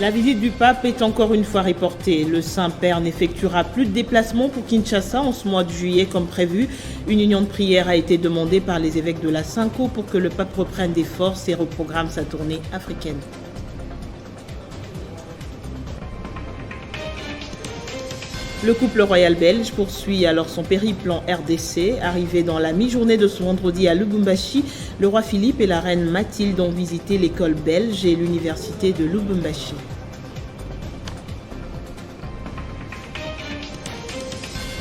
La visite du pape est encore une fois reportée. Le Saint-Père n'effectuera plus de déplacement pour Kinshasa en ce mois de juillet comme prévu. Une union de prière a été demandée par les évêques de la Cinco pour que le pape reprenne des forces et reprogramme sa tournée africaine. Le couple royal belge poursuit alors son périple en RDC. Arrivé dans la mi-journée de ce vendredi à Lubumbashi, le roi Philippe et la reine Mathilde ont visité l'école belge et l'université de Lubumbashi.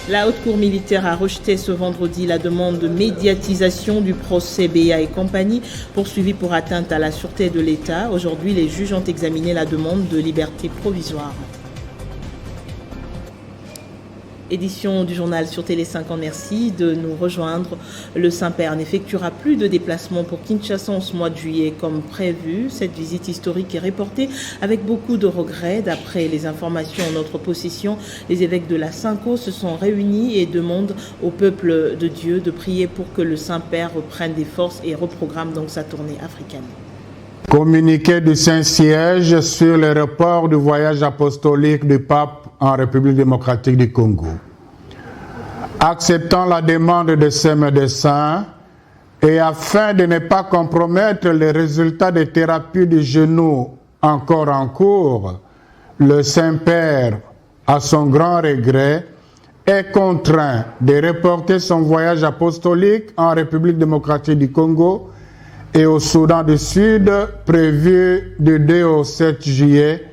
La Haute Cour militaire a rejeté ce vendredi la demande de médiatisation du procès Béa et compagnie, poursuivi pour atteinte à la sûreté de l'État. Aujourd'hui, les juges ont examiné la demande de liberté provisoire. Édition du journal sur Télé 5 en merci de nous rejoindre. Le Saint-Père n'effectuera plus de déplacement pour Kinshasa en ce mois de juillet comme prévu. Cette visite historique est reportée avec beaucoup de regrets. D'après les informations en notre possession, les évêques de la Cinco se sont réunis et demandent au peuple de Dieu de prier pour que le Saint-Père reprenne des forces et reprogramme donc sa tournée africaine. Communiqué du Saint-Siège sur le report du voyage apostolique du pape en République démocratique du Congo. Acceptant la demande de ces médecins et afin de ne pas compromettre les résultats des thérapies du genou encore en cours, le Saint-Père, à son grand regret, est contraint de reporter son voyage apostolique en République démocratique du Congo et au Soudan du Sud, prévu du 2 au 7 juillet,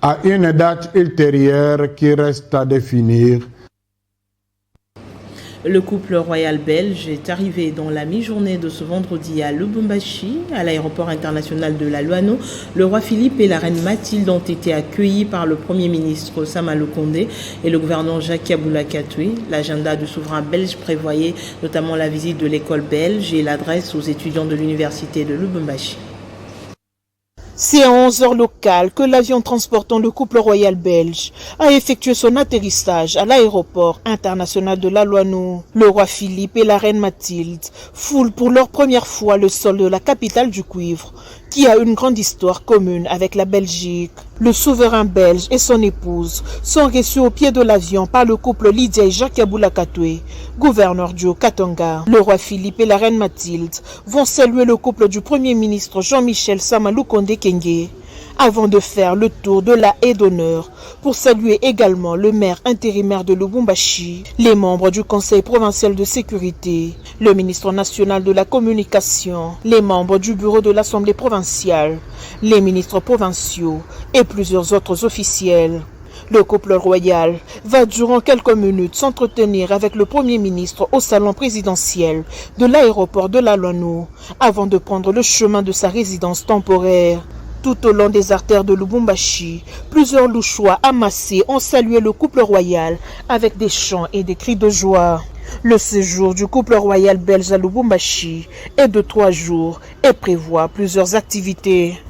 à une date ultérieure qui reste à définir. Le couple royal belge est arrivé dans la mi-journée de ce vendredi à Lubumbashi, à l'aéroport international de la Loano. Le roi Philippe et la reine Mathilde ont été accueillis par le Premier ministre Sama Lukonde et le gouverneur Jacques Kabula Katoué. L'agenda du souverain belge prévoyait notamment la visite de l'école belge et l'adresse aux étudiants de l'université de Lubumbashi. C'est à 11h locales que l'avion transportant le couple royal belge a effectué son atterrissage à l'aéroport international de la Loano. Le roi Philippe et la reine Mathilde foulent pour leur première fois le sol de la capitale du cuivre, qui a une grande histoire commune avec la Belgique. Le souverain belge et son épouse sont reçus au pied de l'avion par le couple Lydia et Jacques Kabula Katoué, gouverneur du Haut-Katanga. Le roi Philippe et la reine Mathilde vont saluer le couple du Premier ministre Jean-Michel Sama Lukonde Kenge, avant de faire le tour de la haie d'honneur pour saluer également le maire intérimaire de Lubumbashi, les membres du Conseil provincial de sécurité, le ministre national de la communication, les membres du bureau de l'Assemblée provinciale, les ministres provinciaux et plusieurs autres officiels. Le couple royal va durant quelques minutes s'entretenir avec le Premier ministre au salon présidentiel de l'aéroport de la Loano avant de prendre le chemin de sa résidence temporaire. Tout au long des artères de Lubumbashi, plusieurs louchois amassés ont salué le couple royal avec des chants et des cris de joie. Le séjour du couple royal belge à Lubumbashi est de 3 jours et prévoit plusieurs activités.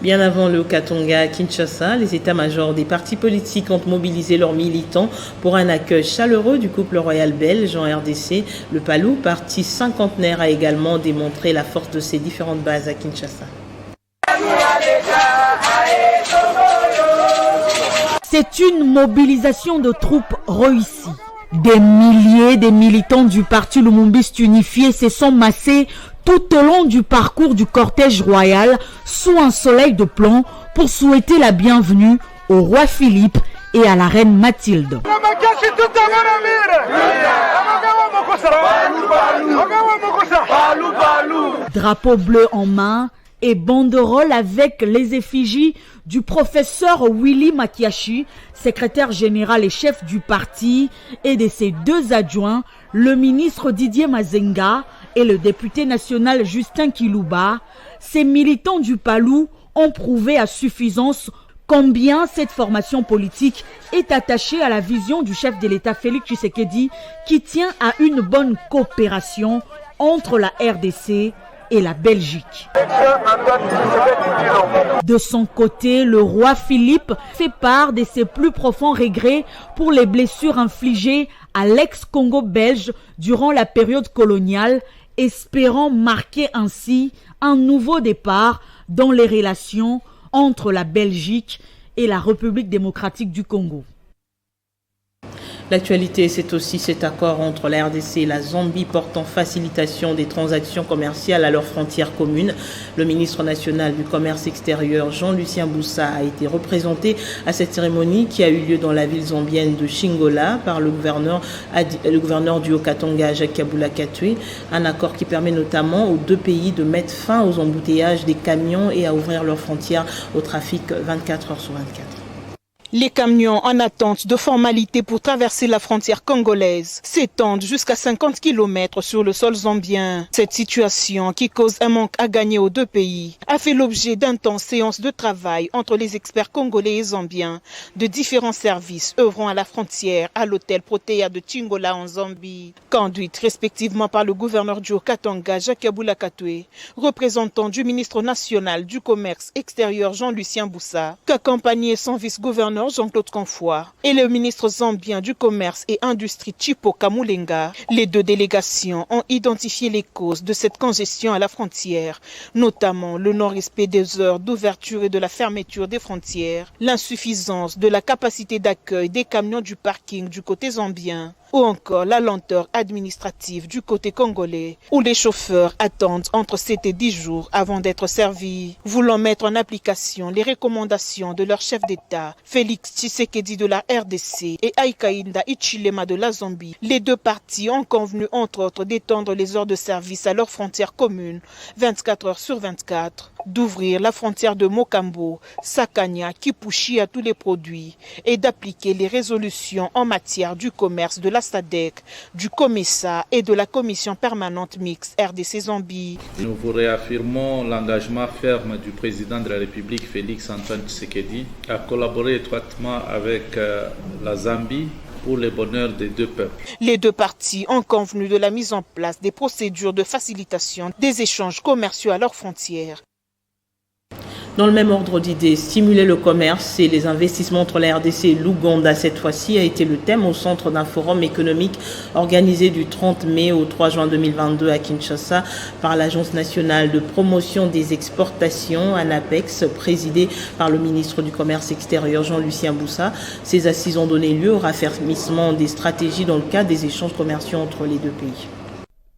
Bien avant le Haut-Katanga à Kinshasa, les états-majors des partis politiques ont mobilisé leurs militants pour un accueil chaleureux du couple royal belge en RDC. Le PALU, parti cinquantenaire, a également démontré la force de ses différentes bases à Kinshasa. C'est une mobilisation de troupes réussie. Des milliers de militants du parti Lumumbiste Unifié se sont massés tout au long du parcours du cortège royal sous un soleil de plomb pour souhaiter la bienvenue au roi Philippe et à la reine Mathilde. Drapeau bleu en main et banderole avec les effigies du professeur Willy Makiashi, secrétaire général et chef du parti, et de ses 2 adjoints, le ministre Didier Mazenga et le député national Justin Kilouba. Ces militants du PALU ont prouvé à suffisance combien cette formation politique est attachée à la vision du chef de l'État Félix Tshisekedi, qui tient à une bonne coopération entre la RDC et la Belgique. De son côté, le roi Philippe fait part de ses plus profonds regrets pour les blessures infligées à l'ex-Congo belge durant la période coloniale, espérant marquer ainsi un nouveau départ dans les relations entre la Belgique et la République démocratique du Congo. L'actualité, c'est aussi cet accord entre la RDC et la Zambie portant facilitation des transactions commerciales à leurs frontières communes. Le ministre national du commerce extérieur, Jean-Lucien Boussa, a été représenté à cette cérémonie qui a eu lieu dans la ville zambienne de Chingola par le gouverneur du Haut-Katanga, Jacques Kabula Katwe. Un accord qui permet notamment aux deux pays de mettre fin aux embouteillages des camions et à ouvrir leurs frontières au trafic 24 heures sur 24. Les camions en attente de formalités pour traverser la frontière congolaise s'étendent jusqu'à 50 km sur le sol zambien. Cette situation, qui cause un manque à gagner aux deux pays, a fait l'objet d'intenses séances de travail entre les experts congolais et zambiens de différents services œuvrant à la frontière à l'hôtel Protea de Chingola en Zambie, conduite respectivement par le gouverneur du Haut-Katanga, Jacques Kabula Katwe, représentant du ministre national du commerce extérieur Jean-Lucien Boussa, qu'accompagnait son vice-gouverneur Jean-Claude Confoy et le ministre zambien du commerce et industrie Chipo Kamulenga. Les deux délégations ont identifié les causes de cette congestion à la frontière, notamment le non-respect des heures d'ouverture et de la fermeture des frontières, l'insuffisance de la capacité d'accueil des camions du parking du côté zambien, ou encore la lenteur administrative du côté congolais, où les chauffeurs attendent entre 7 et 10 jours avant d'être servis. Voulant mettre en application les recommandations de leur chef d'État, Félix Tshisekedi de la RDC et Hakainde Hichilema de la Zambie, les deux parties ont convenu entre autres d'étendre les heures de service à leurs frontières communes 24 heures sur 24, d'ouvrir la frontière de Mokambo, Sakanya, Kipushi à tous les produits et d'appliquer les résolutions en matière du commerce de la SADC, du COMESA et de la Commission permanente mixte RDC Zambie. Nous vous réaffirmons l'engagement ferme du président de la République Félix Antoine Tshisekedi à collaborer étroitement avec la Zambie pour le bonheur des deux peuples. Les deux parties ont convenu de la mise en place des procédures de facilitation des échanges commerciaux à leurs frontières. Dans le même ordre d'idées, stimuler le commerce et les investissements entre la RDC et l'Ouganda cette fois-ci a été le thème au centre d'un forum économique organisé du 30 mai au 3 juin 2022 à Kinshasa par l'Agence nationale de promotion des exportations, ANAPEX, présidée par le ministre du Commerce extérieur Jean-Lucien Boussa. Ces assises ont donné lieu au raffermissement des stratégies dans le cadre des échanges commerciaux entre les deux pays.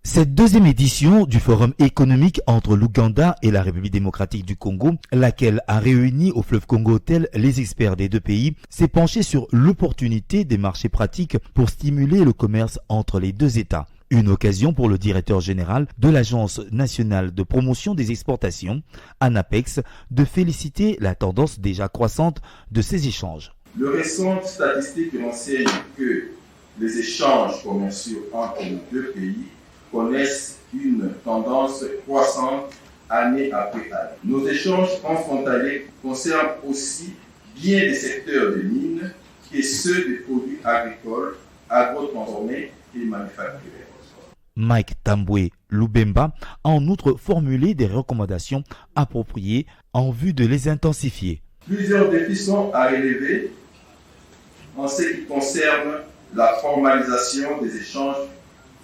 Cette deuxième édition du Forum économique entre l'Ouganda et la République démocratique du Congo, laquelle a réuni au fleuve Congo Hotel les experts des deux pays, s'est penchée sur l'opportunité des marchés pratiques pour stimuler le commerce entre les deux États. Une occasion pour le directeur général de l'Agence nationale de promotion des exportations, ANAPEX, de féliciter la tendance déjà croissante de ces échanges. Le récent statistique enseigne que les échanges commerciaux entre les deux pays connaissent une tendance croissante année après année. Nos échanges transfrontaliers concernent aussi bien des secteurs de mines que ceux des produits agricoles, agrotransformés et manufacturés. Mike Tambwe Lubemba a en outre formulé des recommandations appropriées en vue de les intensifier. Plusieurs défis sont à relever en ce qui concerne la formalisation des échanges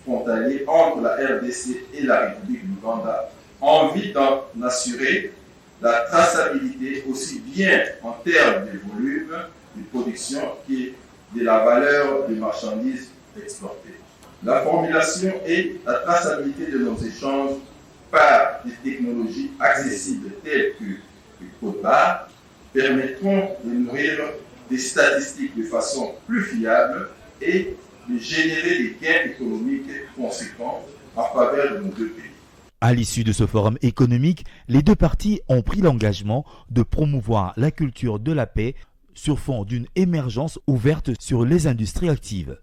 frontaliers entre la RDC et la République du Ouganda, en vue d'en assurer la traçabilité aussi bien en termes de volume de production que de la valeur des marchandises exportées. La formulation et la traçabilité de nos échanges par des technologies accessibles telles que le code barre permettront de nourrir des statistiques de façon plus fiable et de générer des gains économiques conséquents en faveur de nos deux pays. À l'issue de ce forum économique, les deux parties ont pris l'engagement de promouvoir la culture de la paix sur fond d'une émergence ouverte sur les industries actives.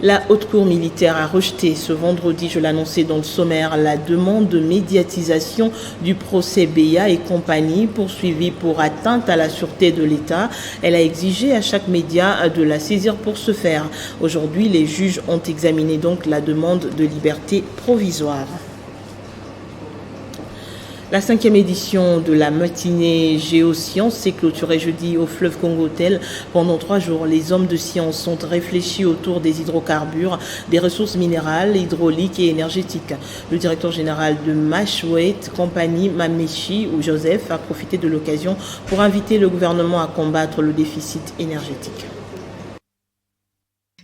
La Haute Cour militaire a rejeté ce vendredi, je l'annonçais dans le sommaire, la demande de médiatisation du procès Beya et compagnie poursuivi pour atteinte à la sûreté de l'État. Elle a exigé à chaque média de la saisir pour ce faire. Aujourd'hui, les juges ont examiné donc la demande de liberté provisoire. La 5e édition de la matinée Géosciences s'est clôturée jeudi au Fleuve Congo Hotel. Pendant 3 jours, les hommes de science ont réfléchi autour des hydrocarbures, des ressources minérales, hydrauliques et énergétiques. Le directeur général de Mashwait Compagnie, Mamechi ou Joseph, a profité de l'occasion pour inviter le gouvernement à combattre le déficit énergétique.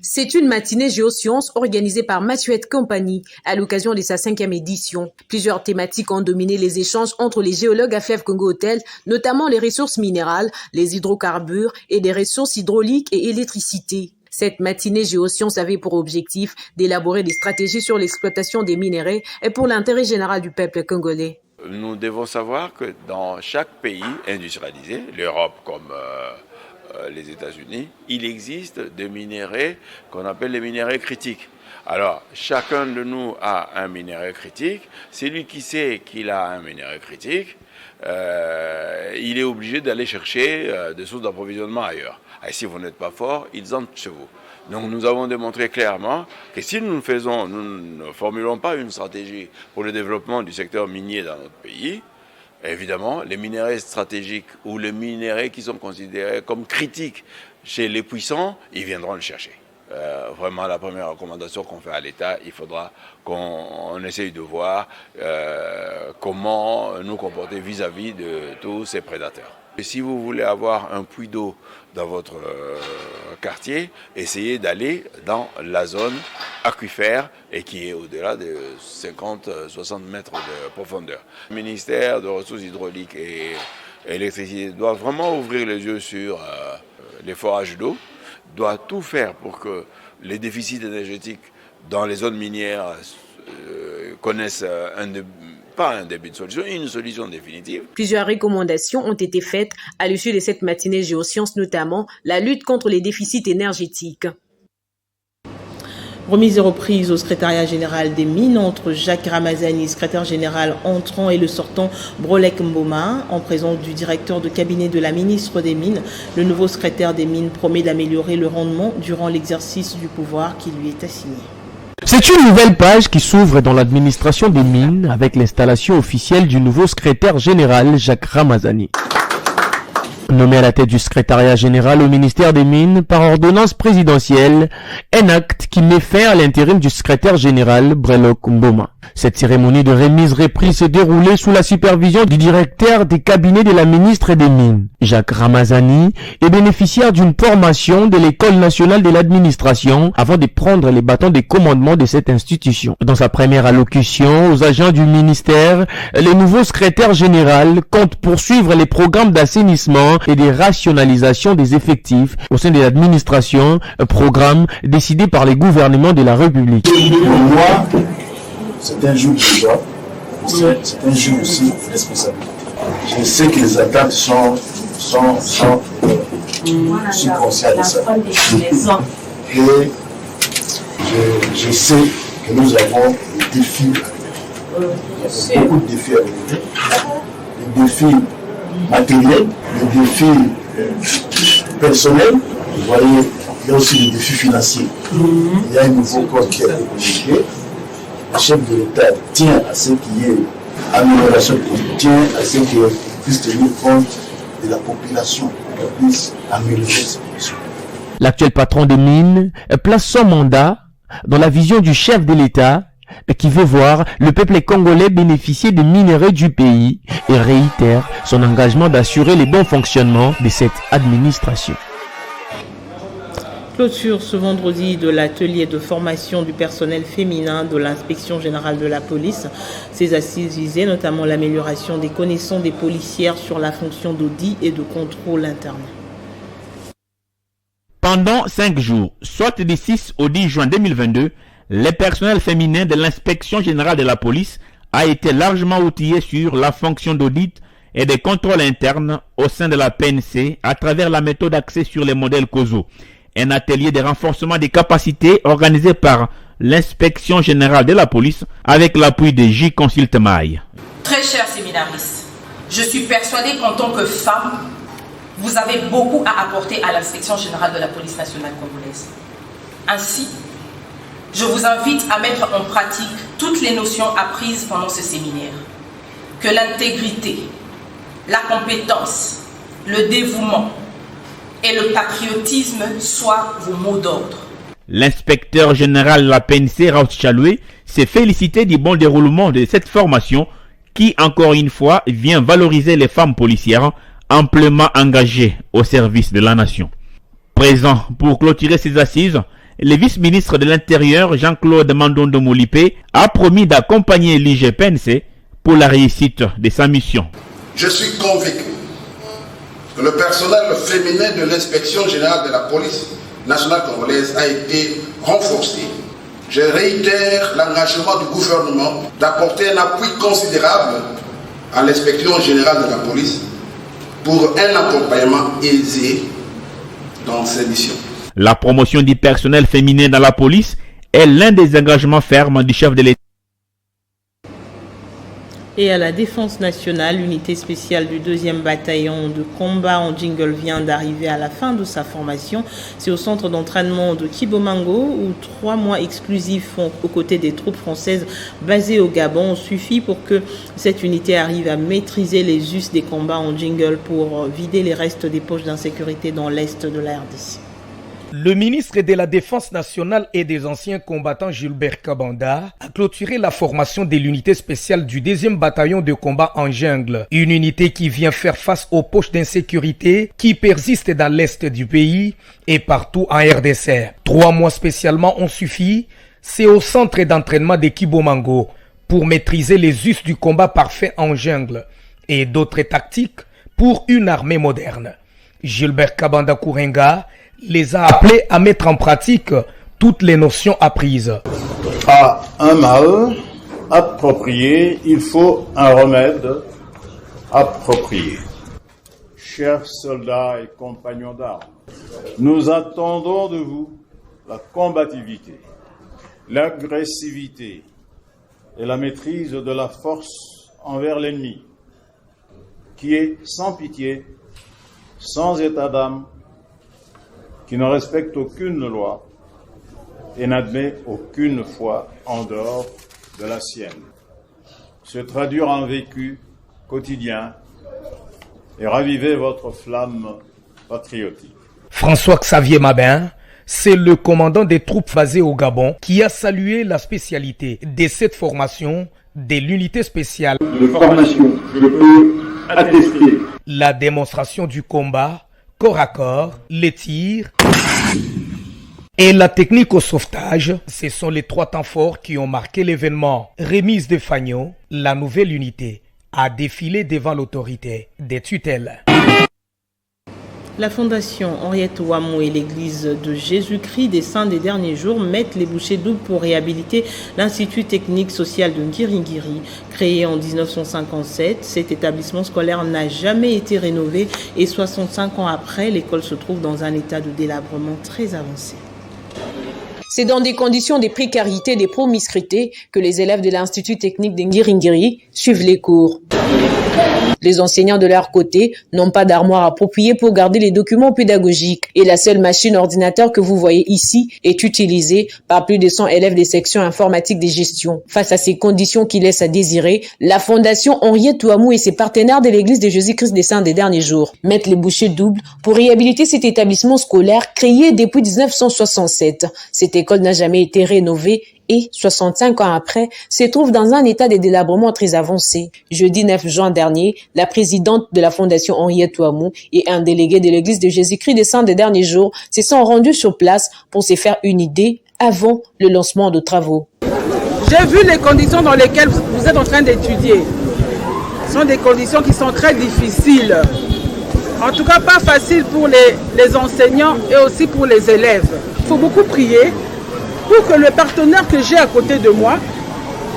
C'est une matinée géosciences organisée par Mashwait Compagnie à l'occasion de sa 5e édition. Plusieurs thématiques ont dominé les échanges entre les géologues à Fleuve Congo Hotel, notamment les ressources minérales, les hydrocarbures et des ressources hydrauliques et électricité. Cette matinée géosciences avait pour objectif d'élaborer des stratégies sur l'exploitation des minerais et pour l'intérêt général du peuple congolais. Nous devons savoir que dans chaque pays industrialisé, l'Europe comme les États-Unis, il existe des minéraux qu'on appelle les minéraux critiques. Alors, chacun de nous a un minerai critique. Celui qui sait qu'il a un minerai critique, il est obligé d'aller chercher des sources d'approvisionnement ailleurs. Et si vous n'êtes pas fort, ils entrent chez vous. Donc nous avons démontré clairement que si nous ne formulons pas une stratégie pour le développement du secteur minier dans notre pays, évidemment, les minéraux stratégiques ou les minéraux qui sont considérés comme critiques chez les puissants, ils viendront le chercher. Vraiment, la première recommandation qu'on fait à l'État, il faudra qu'on essaye de voir comment nous comporter vis-à-vis de tous ces prédateurs. Et si vous voulez avoir un puits d'eau dans votre quartier, essayez d'aller dans la zone aquifère et qui est au-delà de 50-60 mètres de profondeur. Le ministère des Ressources hydrauliques et électricité doit vraiment ouvrir les yeux sur les forages d'eau, doit tout faire pour que les déficits énergétiques dans les zones minières connaissent pas un début de solution, une solution définitive. Plusieurs recommandations ont été faites à l'issue de cette matinée géosciences, notamment la lutte contre les déficits énergétiques. Remise et reprise au secrétariat général des mines entre Jacques Ramazani, secrétaire général entrant, et le sortant Brolek Mboma, en présence du directeur de cabinet de la ministre des Mines. Le nouveau secrétaire des Mines promet d'améliorer le rendement durant l'exercice du pouvoir qui lui est assigné. C'est une nouvelle page qui s'ouvre dans l'administration des mines avec l'installation officielle du nouveau secrétaire général Jacques Ramazani. Nommé à la tête du secrétariat général au ministère des Mines par ordonnance présidentielle, un acte qui met fin à l'intérim du secrétaire général Brelok Mboma. Cette cérémonie de remise-reprise s'est déroulée sous la supervision du directeur des cabinets de la ministre des Mines. Jacques Ramazani est bénéficiaire d'une formation de l'École nationale de l'administration avant de prendre les bâtons de commandement de cette institution. Dans sa première allocution aux agents du ministère, le nouveau secrétaire général compte poursuivre les programmes d'assainissement et de rationalisation des effectifs au sein de l'administration, programme décidé par les gouvernements de la République. Pour moi, c'est un jour de joie, c'est un jour aussi de responsabilité. Je sais que les attaques sont je suis conscient de ça. Et je sais que nous avons des défis, beaucoup de défis à relever, des défis matériels, des défis personnels. Vous voyez, il y a aussi des défis financiers. Il y a un nouveau corps qui a été communiqué. Le chef de l'État tient à ce qu'il y ait amélioration, tient à ce qu'il puisse tenir compte de la population, qu'on puisse améliorer cette population. L'actuel patron des mines place son mandat dans la vision du chef de l'État qui veut voir le peuple congolais bénéficier des minerais du pays et réitère son engagement d'assurer le bon fonctionnement de cette administration. Clôture ce vendredi de l'atelier de formation du personnel féminin de l'inspection générale de la police. Ces assises visaient notamment l'amélioration des connaissances des policières sur la fonction d'audit et de contrôle interne. Pendant 5 jours, soit du 6 au 10 juin 2022, le personnel féminin de l'inspection générale de la police a été largement outillé sur la fonction d'audit et de contrôle interne au sein de la PNC à travers la méthode axée sur les modèles causaux. Un atelier de renforcement des capacités organisé par l'inspection générale de la police avec l'appui de J. Consulte Maille. Très chers séminaristes, je suis persuadée qu'en tant que femme, vous avez beaucoup à apporter à l'inspection générale de la police nationale congolaise. Ainsi, je vous invite à mettre en pratique toutes les notions apprises pendant ce séminaire. Que l'intégrité, la compétence, le dévouement et le patriotisme soient vos mots d'ordre. L'inspecteur général de la PNC, Raoult Chaloué, s'est félicité du bon déroulement de cette formation qui, encore une fois, vient valoriser les femmes policières amplement engagées au service de la nation. Présent pour clôturer ces assises, le vice-ministre de l'Intérieur, Jean-Claude Mandondo Moulipe, a promis d'accompagner l'IGPNC pour la réussite de sa mission. Je suis convaincu que le personnel féminin de l'inspection générale de la police nationale congolaise a été renforcé. Je réitère l'engagement du gouvernement d'apporter un appui considérable à l'inspection générale de la police pour un accompagnement aisé dans ces missions. La promotion du personnel féminin dans la police est l'un des engagements fermes du chef de l'État. Et à la Défense nationale, l'unité spéciale du 2e bataillon de combat en Jingle vient d'arriver à la fin de sa formation. C'est au centre d'entraînement de Kibomango où 3 mois exclusifs aux côtés des troupes françaises basées au Gabon suffit pour que cette unité arrive à maîtriser les us des combats en Jingle pour vider les restes des poches d'insécurité dans l'est de la RDC. Le ministre de la Défense nationale et des anciens combattants Gilbert Kabanda a clôturé la formation de l'unité spéciale du 2e bataillon de combat en jungle. Une unité qui vient faire face aux poches d'insécurité qui persistent dans l'est du pays et partout en RDC. 3 mois spécialement ont suffi. C'est au centre d'entraînement de Kibomango pour maîtriser les us du combat parfait en jungle et d'autres tactiques pour une armée moderne. Gilbert Kabanda Kourenga les a appelés à mettre en pratique toutes les notions apprises. À un mal approprié, il faut un remède approprié. Chers soldats et compagnons d'armes, nous attendons de vous la combativité, l'agressivité et la maîtrise de la force envers l'ennemi, qui est sans pitié, sans état d'âme, qui ne respecte aucune loi et n'admet aucune foi en dehors de la sienne. Se traduire en vécu quotidien et raviver votre flamme patriotique. François-Xavier Mabin, c'est le commandant des troupes basées au Gabon qui a salué la spécialité de cette formation de l'unité spéciale. De formation, je peux attester. La démonstration du combat, corps à corps, les tirs et la technique au sauvetage, ce sont les 3 temps forts qui ont marqué l'événement. Remise de Fagnon, la nouvelle unité a défilé devant l'autorité des tutelles. La Fondation Henriette Ouamou et l'Église de Jésus-Christ des Saints des Derniers Jours mettent les bouchées doubles pour réhabiliter l'Institut technique social de Ngiringiri. Créé en 1957, cet établissement scolaire n'a jamais été rénové et 65 ans après, l'école se trouve dans un état de délabrement très avancé. C'est dans des conditions de précarité et de promiscuité que les élèves de l'Institut technique de Ngiringiri suivent les cours. Les enseignants de leur côté n'ont pas d'armoire appropriée pour garder les documents pédagogiques et la seule machine ordinateur que vous voyez ici est utilisée par plus de 100 élèves des sections informatiques de gestion. Face à ces conditions qui laissent à désirer, la Fondation Henriette Ouamou et ses partenaires de l'Église de Jésus-Christ des Saints des Derniers Jours mettent les bouchées doubles pour réhabiliter cet établissement scolaire créé depuis 1967. Cette école n'a jamais été rénovée et 65 ans après, se trouve dans un état de délabrement très avancé. Jeudi 9 juin dernier, la présidente de la Fondation Henriette Ouamou et un délégué de l'Église de Jésus-Christ des Saints des Derniers Jours se sont rendus sur place pour se faire une idée avant le lancement de travaux. J'ai vu les conditions dans lesquelles vous êtes en train d'étudier. Ce sont des conditions qui sont très difficiles. En tout cas, pas faciles pour les enseignants et aussi pour les élèves. Il faut beaucoup prier pour que le partenaire que j'ai à côté de moi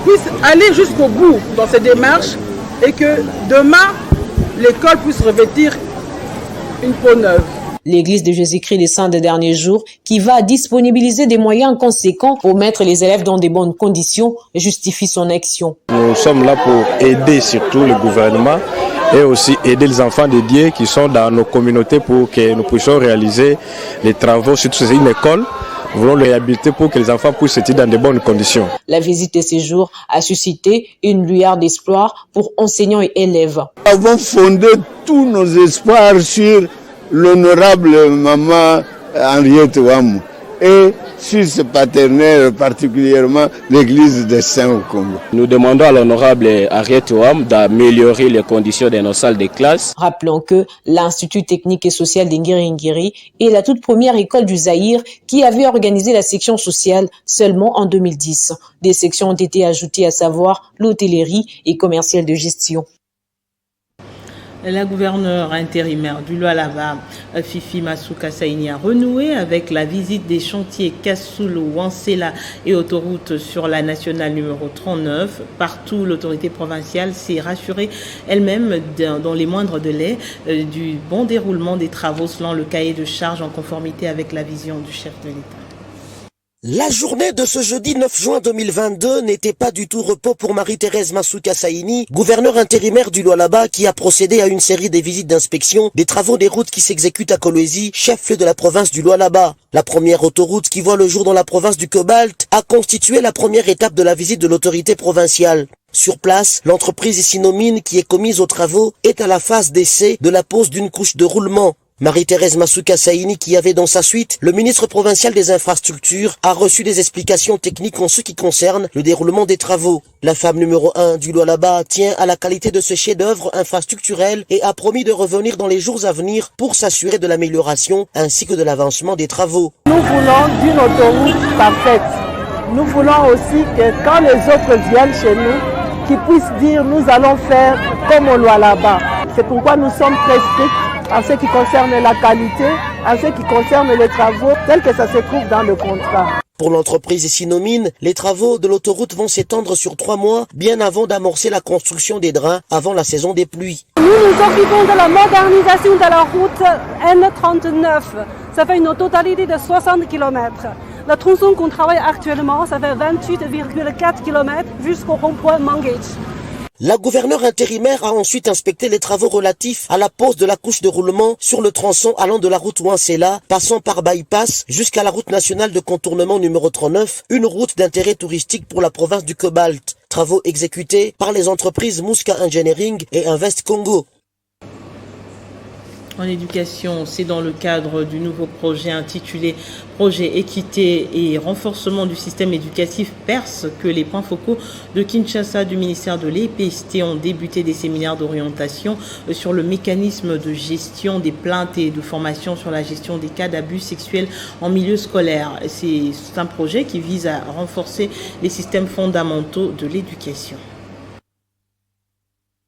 puisse aller jusqu'au bout dans ces démarches et que demain, l'école puisse revêtir une peau neuve. L'Église de Jésus-Christ des Saints des derniers jours qui va disponibiliser des moyens conséquents pour mettre les élèves dans de bonnes conditions justifie son action. Nous sommes là pour aider surtout le gouvernement et aussi aider les enfants de Dieu qui sont dans nos communautés pour que nous puissions réaliser les travaux. Surtout c'est une école. Nous voulons les réhabiliter pour que les enfants puissent étudier dans de bonnes conditions. La visite de ces jours a suscité une lueur d'espoir pour enseignants et élèves. Nous avons fondé tous nos espoirs sur l'honorable maman Henriette Ouamou et sur ce partenaire, particulièrement l'Église des Saints au Congo. Nous demandons à l'honorable Henriette Ouamou d'améliorer les conditions de nos salles de classe. Rappelons que l'Institut technique et social d'Ingiri est la toute première école du Zaïre qui avait organisé la section sociale seulement en 2010. Des sections ont été ajoutées, à savoir l'hôtellerie et commerciale de gestion. La gouverneure intérimaire du Lualaba, Fifi Masuka Saini, a renoué avec la visite des chantiers Kasulu, Wansela et autoroute sur la nationale numéro 39. Partout, l'autorité provinciale s'est rassurée elle-même dans les moindres délais du bon déroulement des travaux selon le cahier de charge en conformité avec la vision du chef de l'État. La journée de ce jeudi 9 juin 2022 n'était pas du tout repos pour Marie-Thérèse Masuka Saini, gouverneure intérimaire du Lualaba, qui a procédé à une série de visites d'inspection des travaux des routes qui s'exécutent à Kolwezi, chef-lieu de la province du Lualaba. La première autoroute qui voit le jour dans la province du Cobalt a constitué la première étape de la visite de l'autorité provinciale. Sur place, l'entreprise Sinomine qui est commise aux travaux est à la phase d'essai de la pose d'une couche de roulement. Marie-Thérèse Masuka Saini, qui avait dans sa suite le ministre provincial des infrastructures, a reçu des explications techniques en ce qui concerne le déroulement des travaux. La femme numéro 1 du Lualaba tient à la qualité de ce chef-d'œuvre infrastructurel et a promis de revenir dans les jours à venir pour s'assurer de l'amélioration ainsi que de l'avancement des travaux. Nous voulons d'une autoroute parfaite. Nous voulons aussi que quand les autres viennent chez nous, qu'ils puissent dire nous allons faire comme au Lualaba. C'est pourquoi nous sommes très stricts en ce qui concerne la qualité, en ce qui concerne les travaux, tels que ça se trouve dans le contrat. Pour l'entreprise Sinomine, les travaux de l'autoroute vont s'étendre sur 3 mois, bien avant d'amorcer la construction des drains avant la saison des pluies. Nous nous occupons de la modernisation de la route N39. Ça fait une totalité de 60 km. La tronçon qu'on travaille actuellement, ça fait 28,4 km jusqu'au rond-point Mangage. La gouverneure intérimaire a ensuite inspecté les travaux relatifs à la pose de la couche de roulement sur le tronçon allant de la route Wansela, passant par bypass jusqu'à la route nationale de contournement numéro 39, une route d'intérêt touristique pour la province du Cobalt. Travaux exécutés par les entreprises Muska Engineering et Invest Congo. En éducation, c'est dans le cadre du nouveau projet intitulé Projet équité et renforcement du système éducatif perse que les points focaux de Kinshasa du ministère de l'EPST ont débuté des séminaires d'orientation sur le mécanisme de gestion des plaintes et de formation sur la gestion des cas d'abus sexuels en milieu scolaire. C'est un projet qui vise à renforcer les systèmes fondamentaux de l'éducation.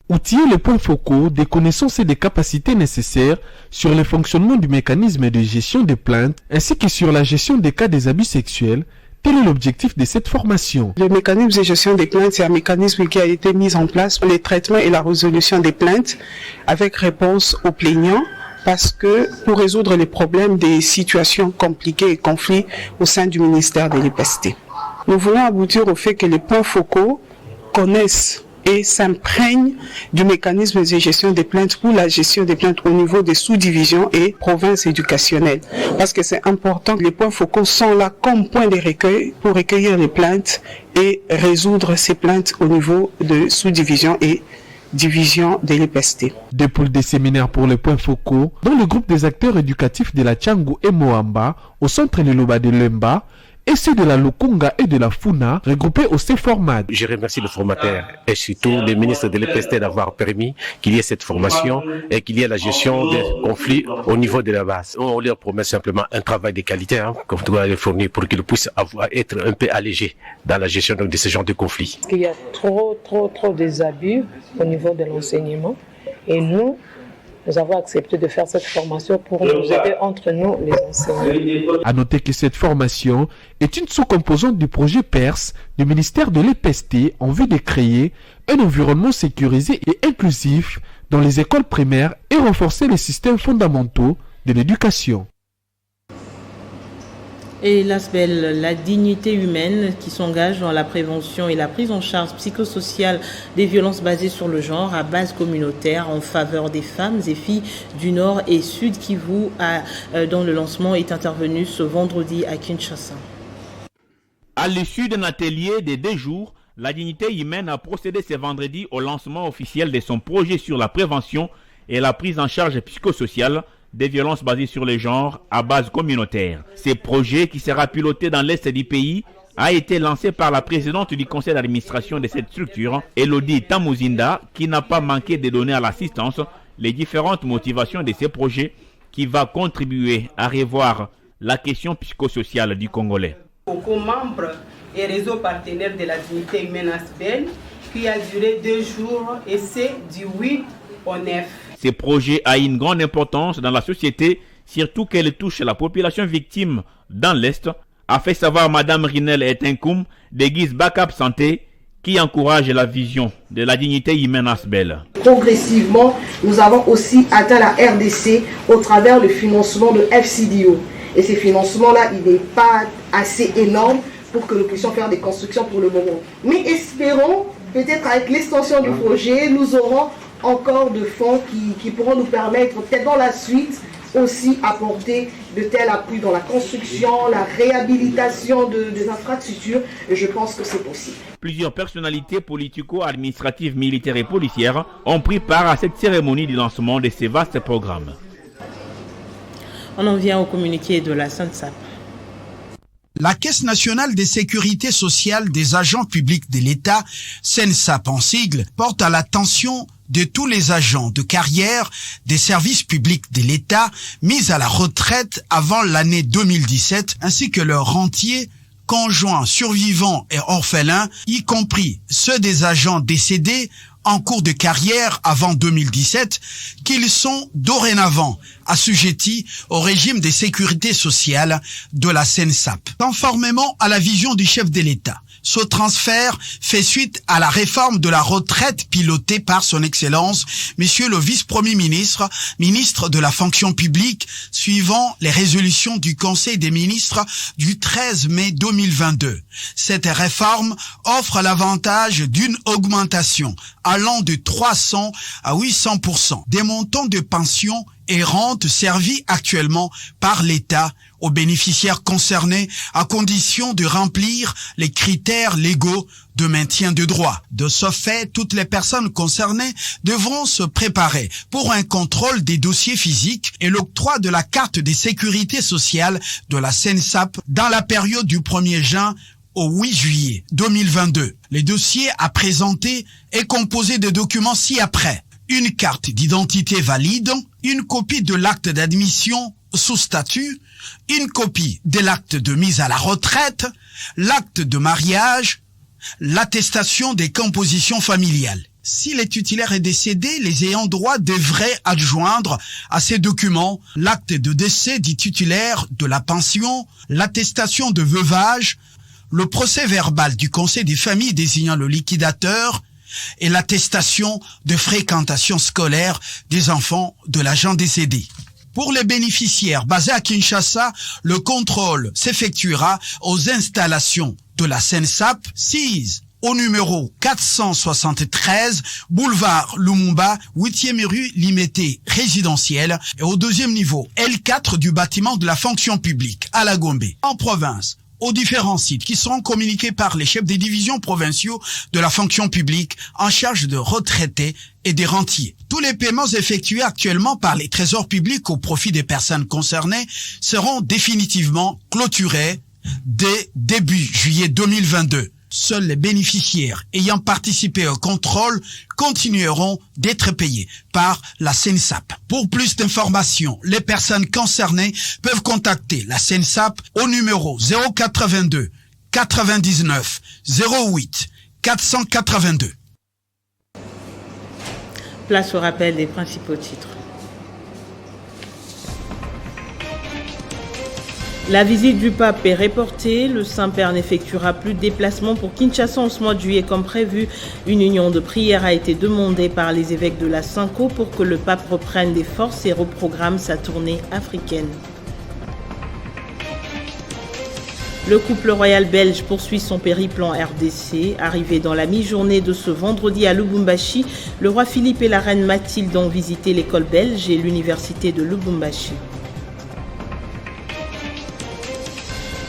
Outiller les points focaux, des connaissances et des capacités nécessaires sur le fonctionnement du mécanisme de gestion des plaintes ainsi que sur la gestion des cas des abus sexuels. Quel est l'objectif de cette formation? Le mécanisme de gestion des plaintes, c'est un mécanisme qui a été mis en place pour le traitement et la résolution des plaintes avec réponse aux plaignants, parce que pour résoudre les problèmes des situations compliquées et conflits au sein du ministère de l'EPST. Nous voulons aboutir au fait que les points focaux connaissent et s'imprègne du mécanisme de gestion des plaintes pour la gestion des plaintes au niveau des sous-divisions et provinces éducationnelles. Parce que c'est important que les points focaux sont là comme point de recueil pour recueillir les plaintes et résoudre ces plaintes au niveau de sous-divisions et division de l'EPST. Depuis des séminaires pour les points focaux, dans le groupe des acteurs éducatifs de la Tchangu et Moamba, au centre Leloba de Lemba, et ceux de la Lukunga et de la Funa regroupés au C-Format. Je remercie le formateur et surtout le ministre de l'EPST d'avoir permis qu'il y ait cette formation et qu'il y ait la gestion des conflits au niveau de la base. On leur promet simplement un travail de qualité qu'on doit les fournir pour qu'ils puissent être un peu allégés dans la gestion de ce genre de conflits. Il y a trop des abus au niveau de l'enseignement et nous avons accepté de faire cette formation pour nous aider entre nous, les enseignants. À noter que cette formation est une sous-composante du projet PERS du ministère de l'EPST en vue de créer un environnement sécurisé et inclusif dans les écoles primaires et renforcer les systèmes fondamentaux de l'éducation. Et l'ASBEL, la dignité humaine qui s'engage dans la prévention et la prise en charge psychosociale des violences basées sur le genre à base communautaire en faveur des femmes et filles du Nord et Sud Kivu dont le lancement est intervenu ce vendredi à Kinshasa. À l'issue d'un atelier de 2 jours, la dignité humaine a procédé ce vendredi au lancement officiel de son projet sur la prévention et la prise en charge psychosociale des violences basées sur le genre à base communautaire. Ce projet, qui sera piloté dans l'est du pays, a été lancé par la présidente du conseil d'administration de cette structure, Elodie Tamuzinda, qui n'a pas manqué de donner à l'assistance les différentes motivations de ce projet qui va contribuer à revoir la question psychosociale du Congolais. Aux membres et réseaux partenaires de la dignité humaine ASBEL, qui a duré 2 jours et c'est du 8 au 9. Ce projet a une grande importance dans la société, surtout qu'elle touche la population victime dans l'Est, a fait savoir Madame Rinel Etenkoum de Guise Backup Santé, qui encourage la vision de la dignité humaine ASBEL. Progressivement, nous avons aussi atteint la RDC au travers du financement de FCDO. Et ces financements-là, il n'est pas assez énorme pour que nous puissions faire des constructions pour le moment. Mais espérons, peut-être avec l'extension du projet, nous aurons encore de fonds qui pourront nous permettre, peut-être dans la suite, aussi apporter de tels appuis dans la construction, la réhabilitation des infrastructures, et je pense que c'est possible. Plusieurs personnalités politico-administratives, militaires et policières ont pris part à cette cérémonie du lancement de ces vastes programmes. On en vient au communiqué de la SENSAP. La Caisse nationale de sécurité sociale des agents publics de l'État, SENSAP en sigle, porte à l'attention de tous les agents de carrière des services publics de l'État mis à la retraite avant l'année 2017, ainsi que leurs rentiers, conjoints, survivants et orphelins, y compris ceux des agents décédés en cours de carrière avant 2017, qu'ils sont dorénavant assujettis au régime de sécurité sociale de la SENSAP. Conformément à la vision du chef de l'État, ce transfert fait suite à la réforme de la retraite pilotée par son Excellence, Monsieur le Vice-Premier ministre, ministre de la fonction publique, suivant les résolutions du Conseil des ministres du 13 mai 2022. Cette réforme offre l'avantage d'une augmentation allant de 300 à 800% des montants de pension et rentes servies actuellement par l'État aux bénéficiaires concernés à condition de remplir les critères légaux de maintien de droit. De ce fait, toutes les personnes concernées devront se préparer pour un contrôle des dossiers physiques et l'octroi de la carte de sécurité sociale de la SENSAP dans la période du 1er juin au 8 juillet 2022. Les dossiers à présenter est composé de documents ci-après: une carte d'identité valide, une copie de l'acte d'admission sous statut, une copie de l'acte de mise à la retraite, l'acte de mariage, l'attestation des compositions familiales. Si le titulaire est décédé, les ayants droit devraient adjoindre à ces documents l'acte de décès du titulaire de la pension, l'attestation de veuvage, le procès verbal du conseil des familles désignant le liquidateur et l'attestation de fréquentation scolaire des enfants de l'agent décédé. Pour les bénéficiaires basés à Kinshasa, le contrôle s'effectuera aux installations de la SENSAP 6 au numéro 473, boulevard Lumumba, 8e rue Limité résidentielle, et au 2e niveau L4 du bâtiment de la fonction publique à la Gombe. En province, aux différents sites qui seront communiqués par les chefs des divisions provinciaux de la fonction publique en charge de retraités et des rentiers. Tous les paiements effectués actuellement par les trésors publics au profit des personnes concernées seront définitivement clôturés dès début juillet 2022. Seuls les bénéficiaires ayant participé au contrôle continueront d'être payés par la SENSAP. Pour plus d'informations, les personnes concernées peuvent contacter la SENSAP au numéro 082 99 08 482. Place au rappel des principaux titres. La visite du pape est reportée. Le Saint-Père n'effectuera plus de déplacement pour Kinshasa en ce mois de juillet comme prévu. Une union de prière a été demandée par les évêques de la Cinco pour que le pape reprenne des forces et reprogramme sa tournée africaine. Le couple royal belge poursuit son périple en RDC. Arrivé dans la mi-journée de ce vendredi à Lubumbashi, le roi Philippe et la reine Mathilde ont visité l'école belge et l'université de Lubumbashi.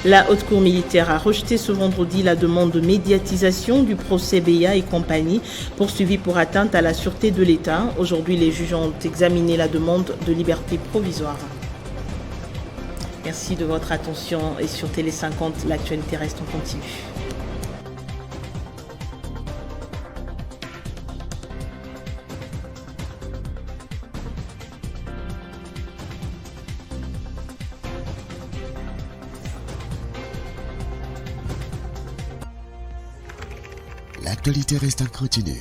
La Haute Cour militaire a rejeté ce vendredi la demande de médiatisation du procès Beya et compagnie, poursuivi pour atteinte à la sûreté de l'État. Aujourd'hui, les juges ont examiné la demande de liberté provisoire. Merci de votre attention et sur Télé 50, l'actualité reste en continu. L'actualité reste en continu.